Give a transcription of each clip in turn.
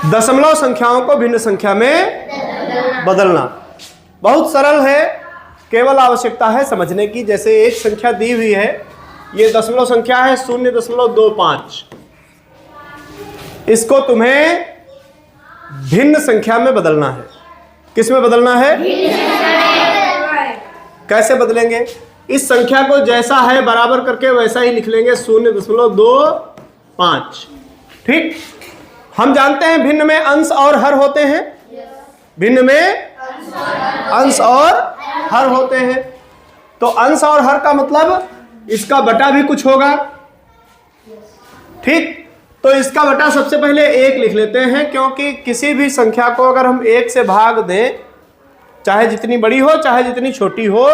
दशमलव संख्याओं को भिन्न संख्या में बदलना बहुत सरल है, केवल आवश्यकता है समझने की। जैसे एक संख्या दी हुई है, ये दशमलव संख्या है 0.25, इसको तुम्हें भिन्न संख्या में बदलना है। किस में बदलना है? कैसे बदलेंगे? इस संख्या को जैसा है बराबर करके वैसा ही लिख लेंगे 0.25। ठीक, हम जानते हैं भिन्न में अंश और हर होते हैं। भिन्न में अंश और हर होते हैं, तो अंश और हर का मतलब इसका बटा भी कुछ होगा। ठीक, तो इसका बटा सबसे पहले 1 लिख लेते हैं, क्योंकि किसी भी संख्या को अगर हम 1 से भाग दें, चाहे जितनी बड़ी हो चाहे जितनी छोटी हो,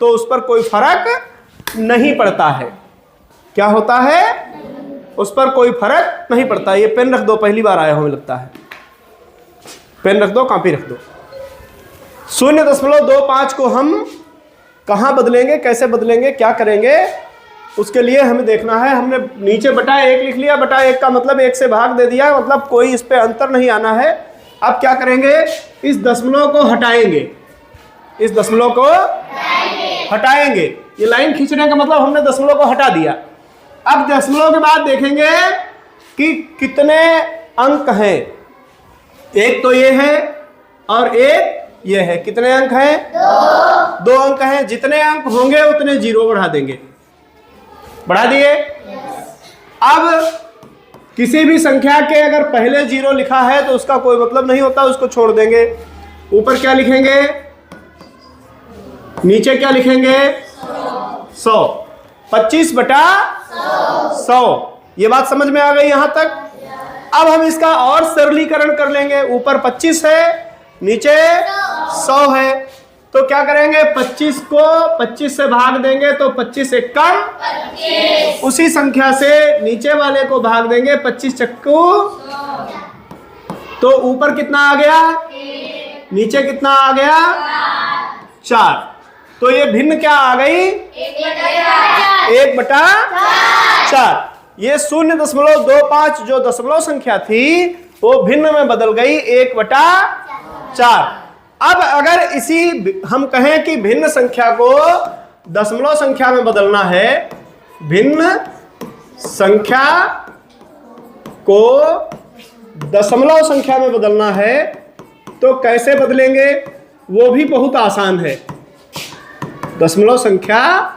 तो उस पर कोई फर्क नहीं पड़ता है। क्या होता है? उस पर कोई फर्क नहीं पड़ता। ये पेन रख दो, पहली बार आया हमें लगता है। पेन रख दो, कॉपी रख दो। 0.25 को हम कहाँ बदलेंगे, कैसे बदलेंगे, क्या करेंगे, उसके लिए हमें देखना है। हमने नीचे बटा 1 लिख लिया, बटा 1 का मतलब 1 से भाग दे दिया, मतलब कोई इस पे अंतर नहीं आना है। अब क्या करेंगे? इस दशमलव को हटाएंगे, इस दशमलव को हटाएंगे। ये लाइन खींचने का मतलब हमने दशमलव को हटा दिया। अब दशमलव के बाद देखेंगे कि कितने अंक हैं। एक तो ये है और एक ये है। कितने अंक हैं? 2 अंक हैं। जितने अंक होंगे उतने 0 बढ़ा देंगे। बढ़ा दिए। अब किसी भी संख्या के अगर पहले 0 लिखा है तो उसका कोई मतलब नहीं होता, उसको छोड़ देंगे। ऊपर क्या लिखेंगे, नीचे क्या लिखेंगे? 100। 25/100। ये बात समझ में आ गई यहां तक? अब हम इसका और सरलीकरण कर लेंगे। ऊपर 25 है, नीचे 100 है, तो क्या करेंगे? 25 को 25 से भाग देंगे तो 25 से कम 25। उसी संख्या से नीचे वाले को भाग देंगे 25 चक्कू, तो ऊपर कितना आ गया? नीचे कितना आ गया? 4। तो ये भिन्न क्या आ गई? 1/4। ये 0.25 जो दशमलव संख्या थी वो भिन्न में बदल गई 1/4। अब अगर इसी हम कहें कि भिन्न संख्या को दशमलव संख्या में बदलना है, भिन्न संख्या को दशमलव संख्या में बदलना है, तो कैसे बदलेंगे? वो भी बहुत आसान है। दशमलव संख्या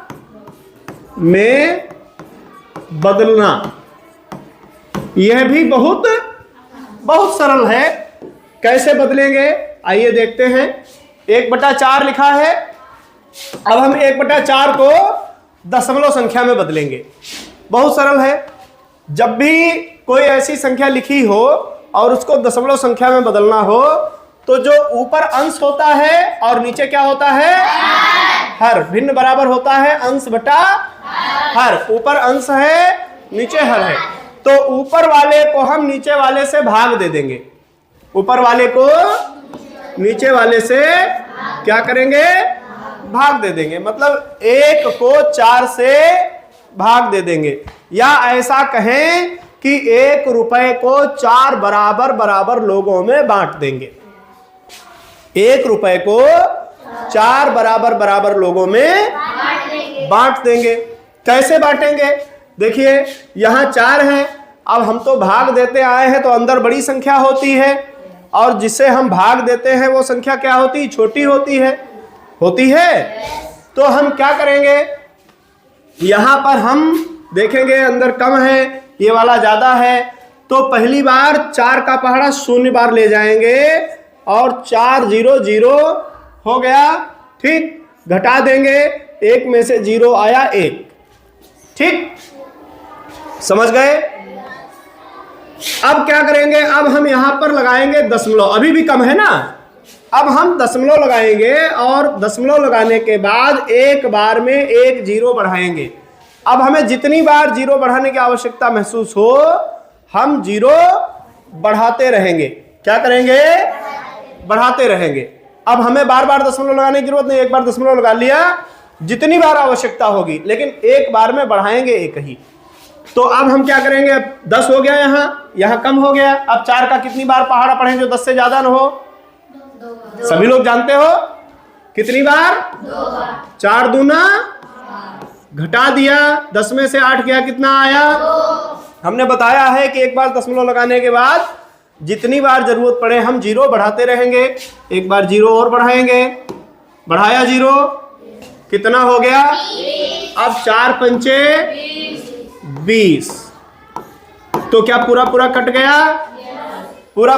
में बदलना यह भी बहुत सरल है। कैसे बदलेंगे आइए देखते हैं। 1/4 लिखा है, अब हम 1/4 को दशमलव संख्या में बदलेंगे। बहुत सरल है। जब भी कोई ऐसी संख्या लिखी हो और उसको दशमलव संख्या में बदलना हो, तो जो ऊपर अंश होता है और नीचे क्या होता है? हर। भिन्न बराबर होता है अंश बटा हर। ऊपर अंश है, नीचे हर है, तो ऊपर वाले को हम नीचे वाले से भाग दे देंगे। ऊपर वाले को नीचे वाले से क्या करेंगे? भाग दे देंगे। मतलब 1 को 4 से भाग दे देंगे, या ऐसा कहें कि 1 रुपए को 4 बराबर लोगों में बांट देंगे। 1 रुपए को 4 बराबर लोगों में बांट देंगे। कैसे बांटेंगे? देखिए यहां 4 है, अब हम तो भाग देते आए हैं तो अंदर बड़ी संख्या होती है, और जिसे हम भाग देते हैं वो संख्या क्या होती? छोटी होती है। तो हम क्या करेंगे? यहां पर हम देखेंगे अंदर कम है, ये वाला ज्यादा है, तो पहली बार 4 का पहाड़ा 0 बार ले जाएंगे और 4 0 0 हो गया। ठीक, घटा देंगे, 1 में से 0 आया 1। ठीक, समझ गए? अब क्या करेंगे? अब हम यहां पर लगाएंगे दशमलव। अभी भी कम है ना, अब हम दशमलव लगाएंगे और दशमलव लगाने के बाद एक बार में 1 0 बढ़ाएंगे। अब हमें जितनी बार 0 बढ़ाने की आवश्यकता महसूस हो, हम 0 बढ़ाते रहेंगे। क्या करेंगे? बढ़ाते रहेंगे। अब हमें बार बार दशमलव लगाने की जरूरत नहीं, एक बार दशमलव लगा लिया, जितनी बार आवश्यकता होगी, लेकिन एक बार में बढ़ाएंगे 1 ही। तो अब हम क्या करेंगे, 10 हो गया, यहाँ कम हो गया। अब 4 का कितनी बार पहाड़ा पढ़ें जो 10 से ज्यादा ना हो? सभी लोग जानते हो कितनी बार? 2 बार। 4 दूना, घटा दिया, 10 में से 8 गया, कितना आया? 2। हमने बताया है कि एक बार दशमलव लगाने के बाद जितनी बार जरूरत पड़े हम 0 बढ़ाते रहेंगे। एक बार 0 और बढ़ाएंगे, बढ़ाया 0, कितना हो गया? अब 4 पंचे 20। तो क्या पूरा पूरा कट गया? पूरा पूरा